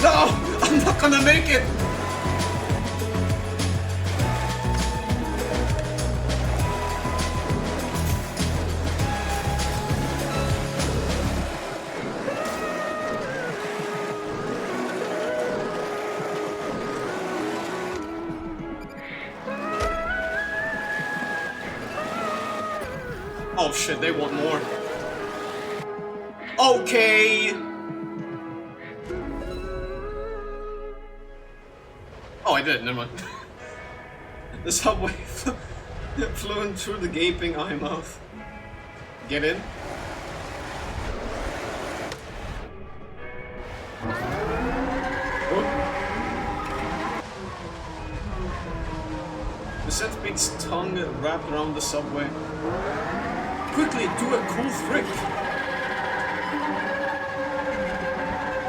No! I'm not gonna make it! Oh shit, they want more. Okay! Oh, I did, never mind. The subway flew in through the gaping eye mouth. Get in. The centipede's tongue wrapped around the subway. Quickly, do a cool trick!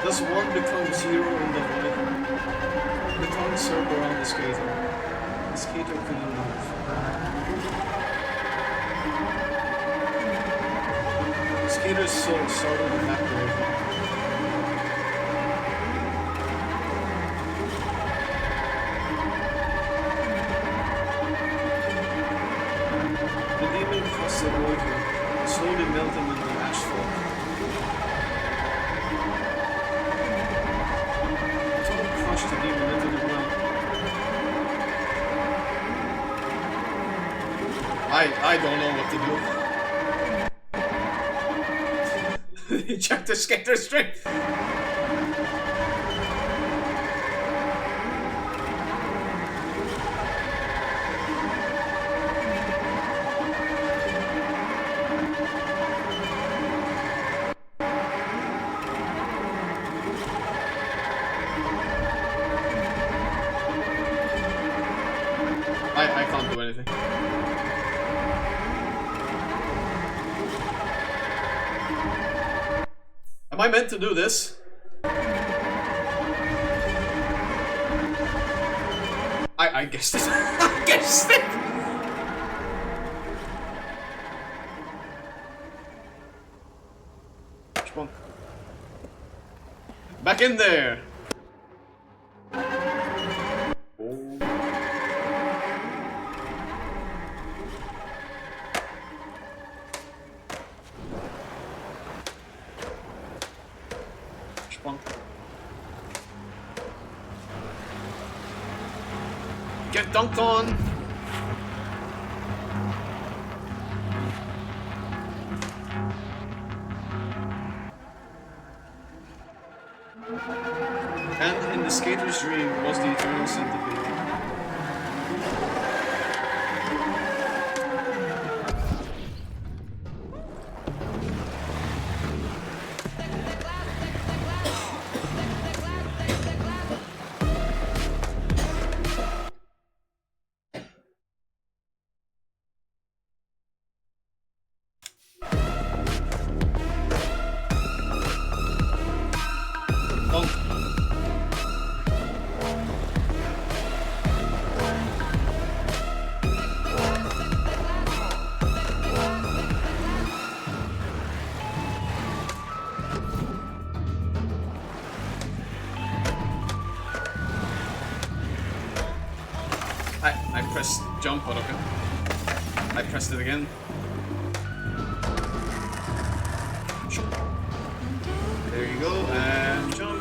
Does 1 become 0 in the void? The tongue circled around the skater. The skater couldn't move. The skater's soul started evaporating. The demon crusted over, slowly melting into asphalt. The tongue crushed the demon into the ground. I don't know what to do. Eject the skater strength! I can't do anything. Am I meant to do this? I guessed it. I guessed it! Come on. Back in there! Get dunked on! And in the skater's dream was the eternal centipede. I pressed jump, but okay. I pressed it again. There you go, and jump.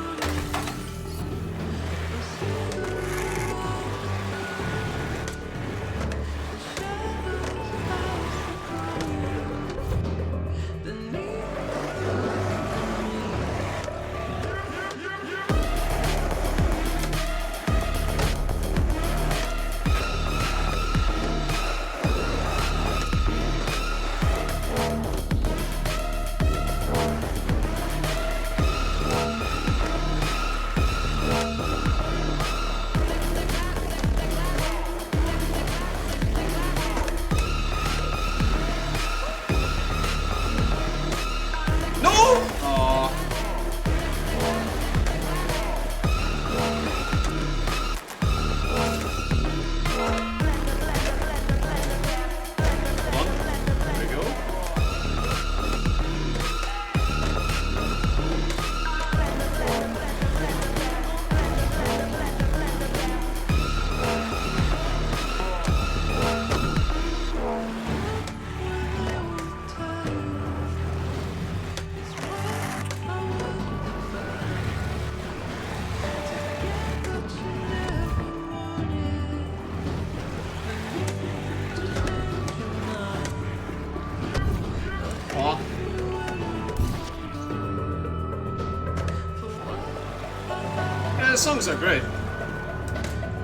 the songs are great.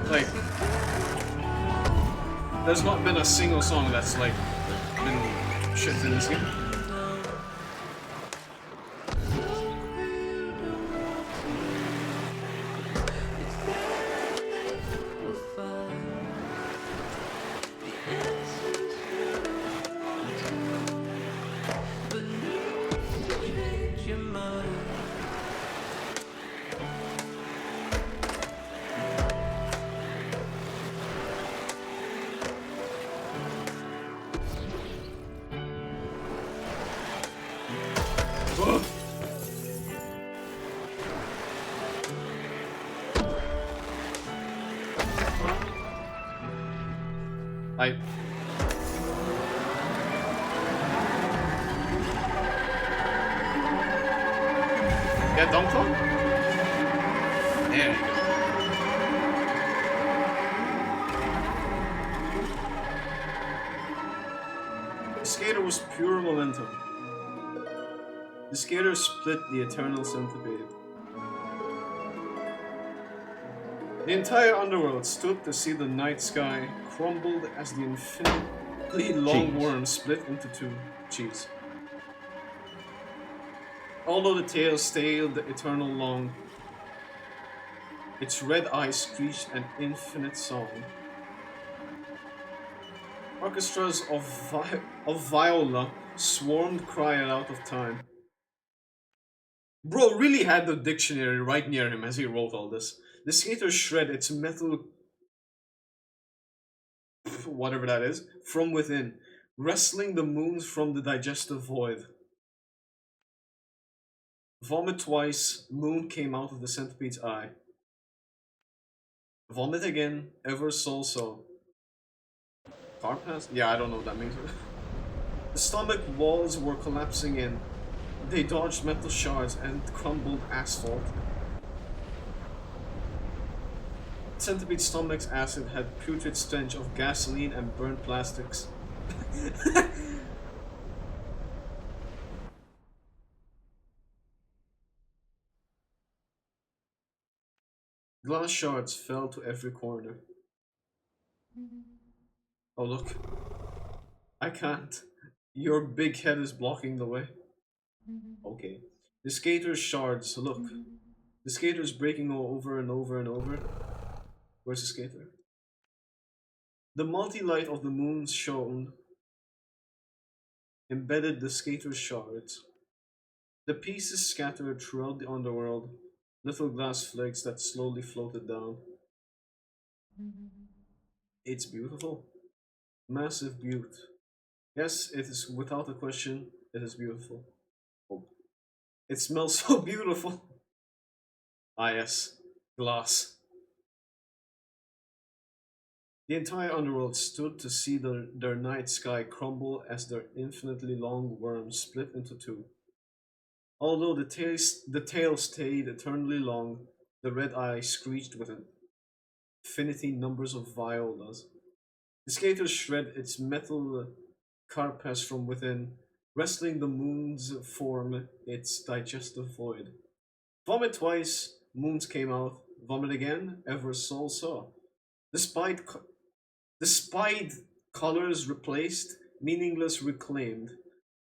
Like, there's not been a single song that's like been shit in this game. I get dunked on? There you go. The skater was pure momentum. The skater split the eternal centipede. The entire underworld stood to see the night sky crumbled as the infinitely long worm split into two. Cheese. Although the tail stayed eternal long, its red eyes screeched an infinite song. Orchestras of viola swarmed crying out of time. Bro really had the dictionary right near him as he wrote all this. The skater shred its metal, whatever that is, from within, wrestling the moons from the digestive void. Vomit twice, moon came out of the centipede's eye. Vomit again, ever so. Car pass? Yeah, I don't know what that means. The stomach walls were collapsing in. They dodged metal shards and crumbled asphalt. Centipede's stomach's acid had putrid stench of gasoline and burnt plastics. Glass shards fell to every corner. Oh look. I can't. Your big head is blocking the way. Okay. The skater's shards, look. The skater's breaking over and over and over. Where's the skater? The multi-light of the moon shone, embedded the skater's shards. The pieces scattered throughout the underworld, little glass flakes that slowly floated down. It's beautiful. Massive beaut. Yes, it is without a question, it is beautiful. Oh. It smells so beautiful. Ah yes, glass. The entire underworld stood to see their night sky crumble as their infinitely long worm split into two. Although the tail stayed eternally long, the red eye screeched with infinity numbers of violas. The skater shred its metal carapace from within, wrestling the moon's form its digestive void. Vomit twice, moons came out. Vomit again, ever soul saw. Despite colors replaced, meaningless reclaimed,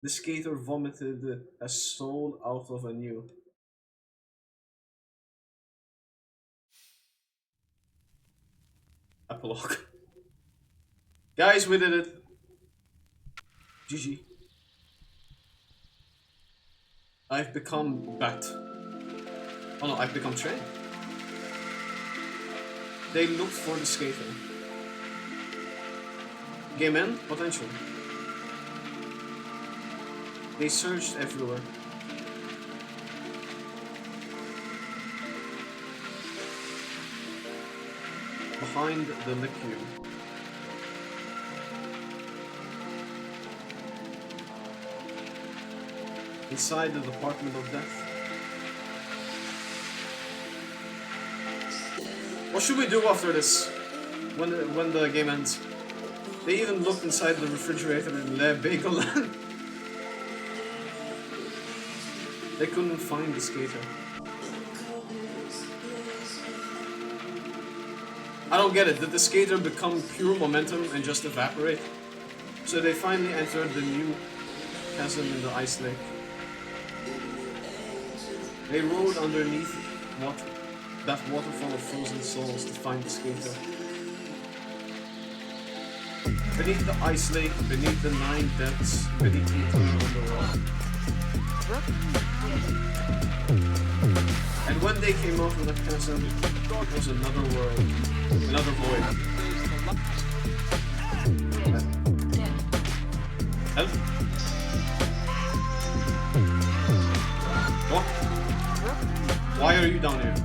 the skater vomited a soul out of anew. Epilogue. Guys, we did it. GG. I've become Bat. Oh no, I've become Train. They looked for the skater. Game end? Potential. They searched everywhere. Behind the liquid. Inside the Department of Death. What should we do after this? When the game ends? They even looked inside the refrigerator in Le Bagelland. They couldn't find the skater. I don't get it. Did the skater become pure momentum and just evaporate? So they finally entered the new chasm in the ice lake. They rode underneath that waterfall of frozen souls to find the skater. Beneath the ice lake, beneath the 9 depths, beneath the eternal underworld. And when they came out of the chasm, it was another world, another void. Help? What? Why are you down here?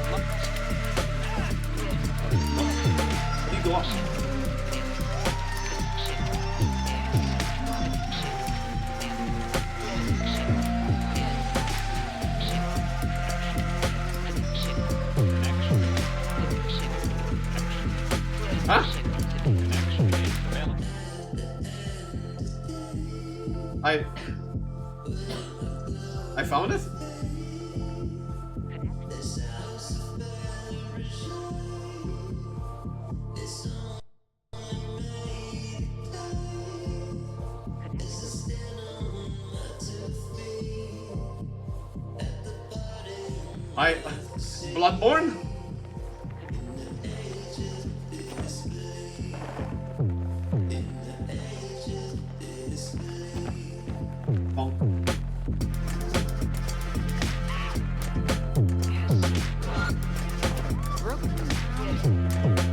What? You go up. Huh? I found it? Bloodborne?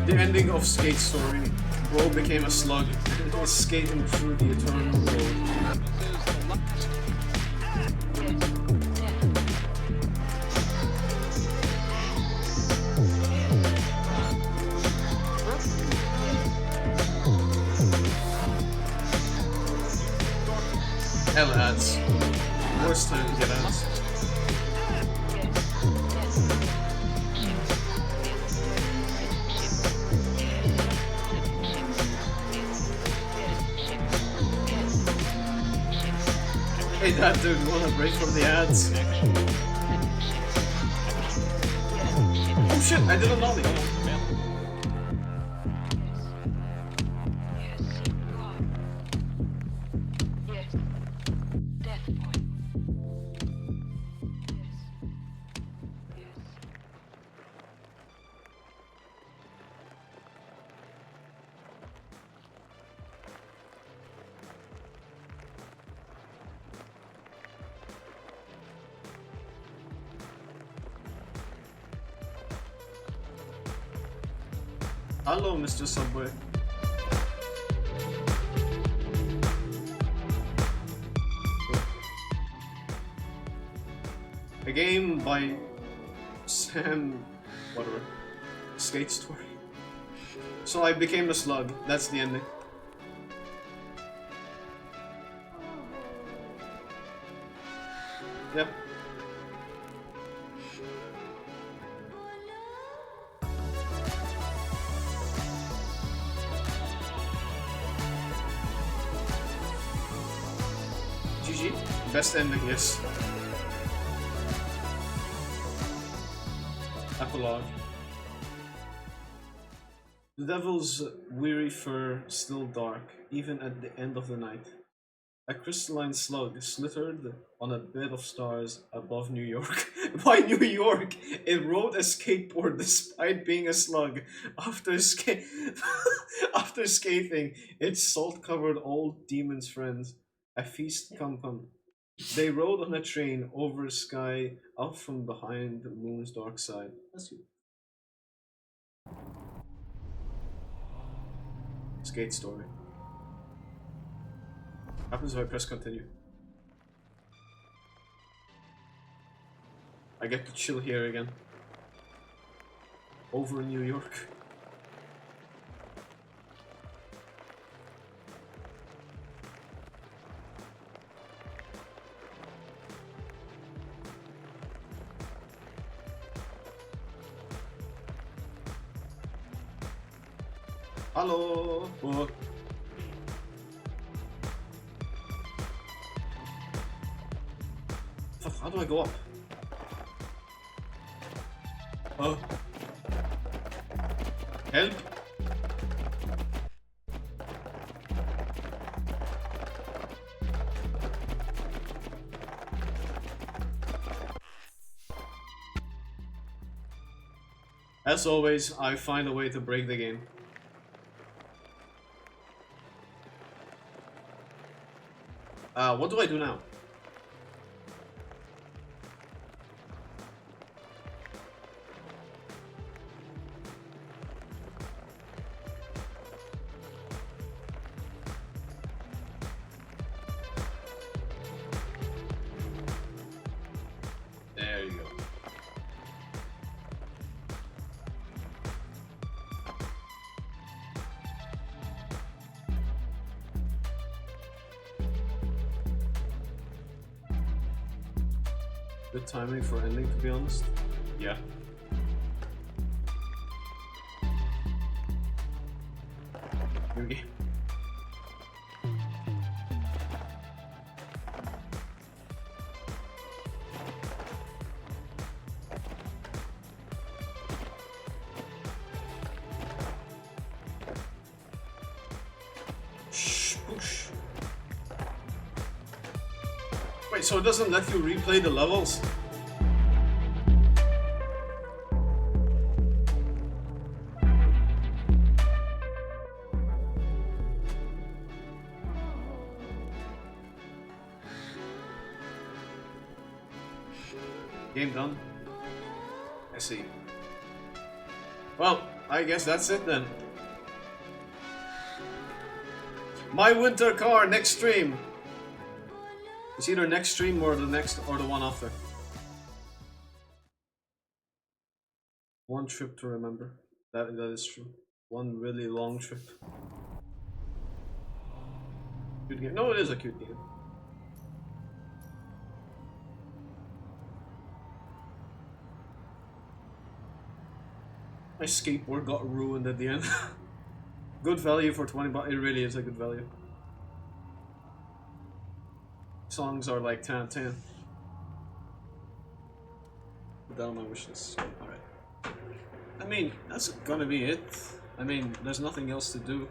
The ending of Skate's story. Bro became a slug and is skating through the eternal road. Hell ads. Worst time to get ads. Hey that dude, wanna break from the ads? Oh shit, I did a nollie. Hello, Mr. Subway. A game by Sam... whatever. Skate story. So I became a slug. That's the ending. Yep. GG. Best ending, yes. Epilogue. The devil's weary fur still dark, even at the end of the night. A crystalline slug slittered on a bed of stars above New York. Why New York? It rode a skateboard despite being a slug. After after skating, its salt-covered old demon's friends. A feast come. They rode on a train over sky out from behind the moon's dark side. That's you. Skate story. Happens if I press continue. I get to chill here again. Over in New York. Hello. Oh. How do I go up? Oh. Help! As always, I find a way to break the game. What do I do now? There you go. Good timing for ending, to be honest. Yeah. New game. Shh, push. Wait, so it doesn't let you replay the levels? Game done. I see. Well, I guess that's it then. My winter car next stream. It's either next stream or the next or the one after. One trip to remember. That is true. One really long trip. Cute game. No, it is a cute game. My skateboard got ruined at the end. Good value for 20 bucks. It really is a good value. Songs are like 10 out of 10. Put that on my wish list. Alright. I mean, that's gonna be it. I mean, there's nothing else to do.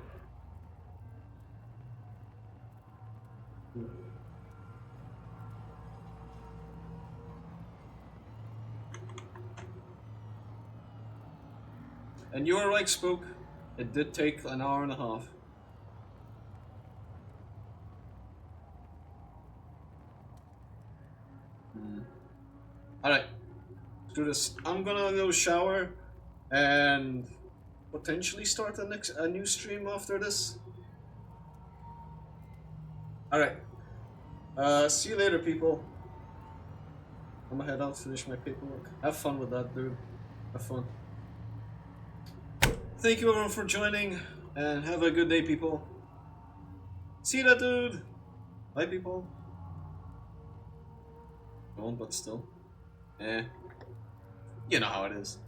And you were right, Spook. It did take an hour and a half. Alright. Let's do this. I'm gonna go shower and potentially start a new stream after this. Alright. See you later, people. I'm gonna head out, finish my paperwork. Have fun with that, dude. Have fun. Thank you everyone for joining, and have a good day, people. See that, dude. Bye, people. Don't, but still. You know how it is.